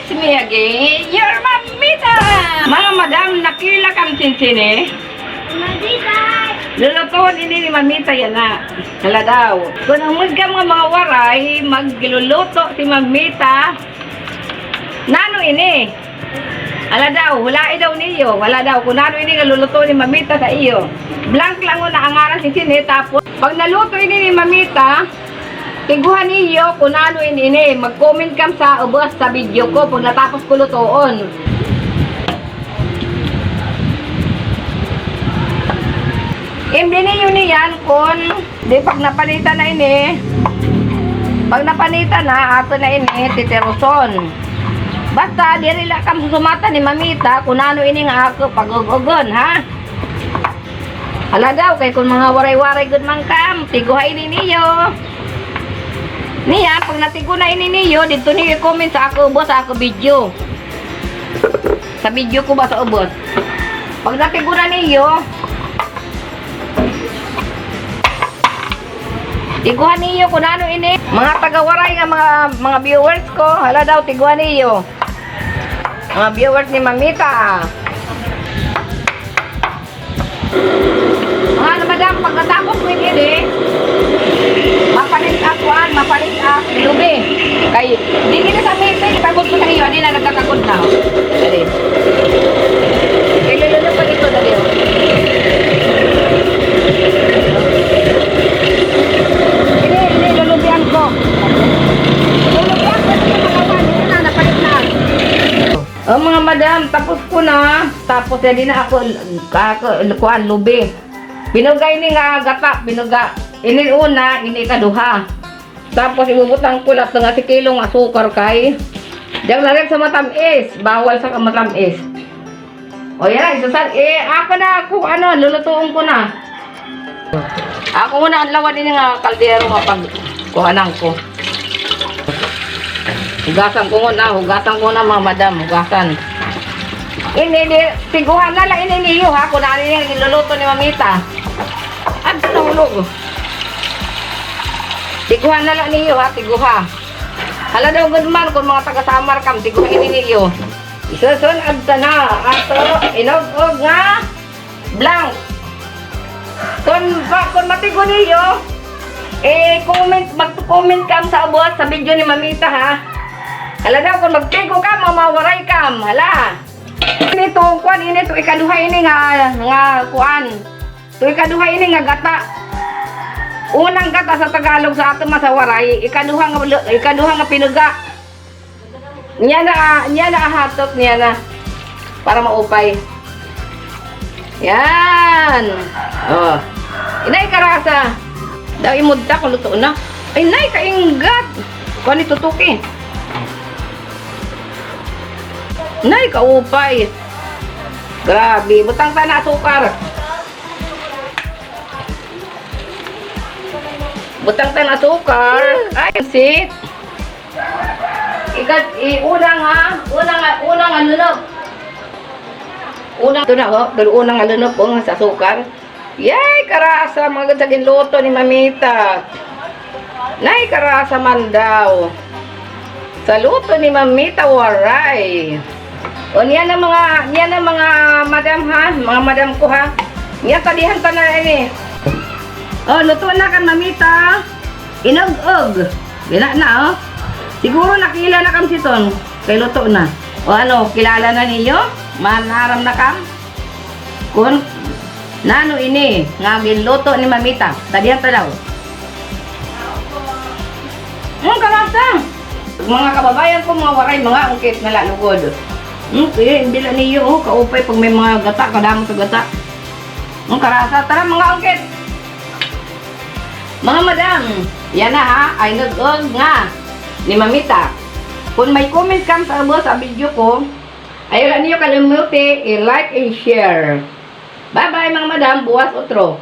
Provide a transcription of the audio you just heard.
It's me again, your mamita! Mga madam, nakila kang sinsini. Lulutuin ini ni mamita yan na. Hala daw. Kung umod ka mga waray, magluluto si mamita. Nano ini? Hala daw, hulai daw niyo. Wala daw, kung nano ini naluluto ni mamita sa iyo. Blank lang na ang aral sinsini. Tapos, pag naluto ini ni mamita, tiguhan niyo kung ano ini. Mag-comment kam sa ubos sa video ko pag natapos ko lutoon. Imbi niyo niyan kung di pag napanitan na ini. Pag napanitan na, ato na ini, titiruson. Basta, diri lang kam susumata ni mamita kung ano ini nga ako pag-ugon, ha? Hala daw, kay kung mga waray-waray good man kam, tiguha ini niyo. Niya, pag natigo na ini niyo, dito niyo i-comment sa ako ubos, sa ako video. Sa video ko ba sa ubos? Pag natigo na niyo, tiguhan niyo kung ano ini. Mga taga-waray nga mga viewers ko, hala daw, tiguhan niyo. Mga viewers ni mamita. Mga madam, pag natapos ko ini, mapalit ako, lubi. Kay, di kita sa meeting, pagod ko sa iyo, hindi na nagkakagod na. Dali. Kaya lulunod pa ito, dali. Ini, lulubian ko. Lulubian ko, hindi na napalit na. Oh, mga madam, tapos ko na. Tapos, hindi na ako, kuhaan, lubi. Binugay ni nga gata, binuga. Ini una, ini kaduha. Tapos ibubutang ko lahat ng kilong asukar kay. Diyan na rin sa matamis. Bawal sa matamis. O yan, isusan. Ako na, lulutuin ko na. Ako muna ang lawan din nga kaldero kapag kuhanan ko. Hugasan ko na mga madam, hugasan. Tiguhan na lang ini niyo ha, kung ano yung niluluto ni mamita. At nahulog. Tiguhan na lang niyo ha, tiguha. Hala daw good man kung mga taga-samar kam, tiguha ini niyo. Isusun adta na, ato, inog-og nga, blank. Kung matigo niyo, mag-comment kam sa abot sa video ni mamita ha. Hala daw, kung magtigo kam, mamawaray kam, hala. Ito, kuan ini, ito ikaduha ini nga kuan. Ito ikaduha ini nga gata. Unang gata sa Tagalog sa ato masawaray, ikaduha nga pinuga. Niya na ahatok niya na para maupay. Yan. Oh. Inay karasa. Daw imudta kung luto na. Ay nay kainggat. Kuan itutuki. Nay kaupay. Grabe, butang ta na asukar. Butang tayo na sukar. Ay, sit. Unang alunok. Unang alunok po nga sa sukar. Yay, karasa. Mga gandagin luto ni mamita. Nay, karasa man daw. Sa luto ni mamita, waray. O, niyan ang mga madam ha. Mga madam ko ha. Niyan, tadihan ta na ini. Oh, luto na kan mamita. Inog-og. Bila na, oh. Siguro nakila na kam siton. Kay luto na. O ano, kilala na ninyo? Manaram na kam? Kung nano ini, nga giluto ni mamita. Tadihan ta daw. Kalasa. Mga kababayan ko, mga waray, mga ungkit na lalugod. Bila niyo, oh, kaupay pag may mga gata, kadamo sa gata. Karasa, tara mga ungkit. Mga madam, yan na ha, ay nag-og nga ni mamita. Kung may comment kam sa abo sa video ko, ayaw niyo kalimutin i-like and share. Bye bye mga madam, buwas otro.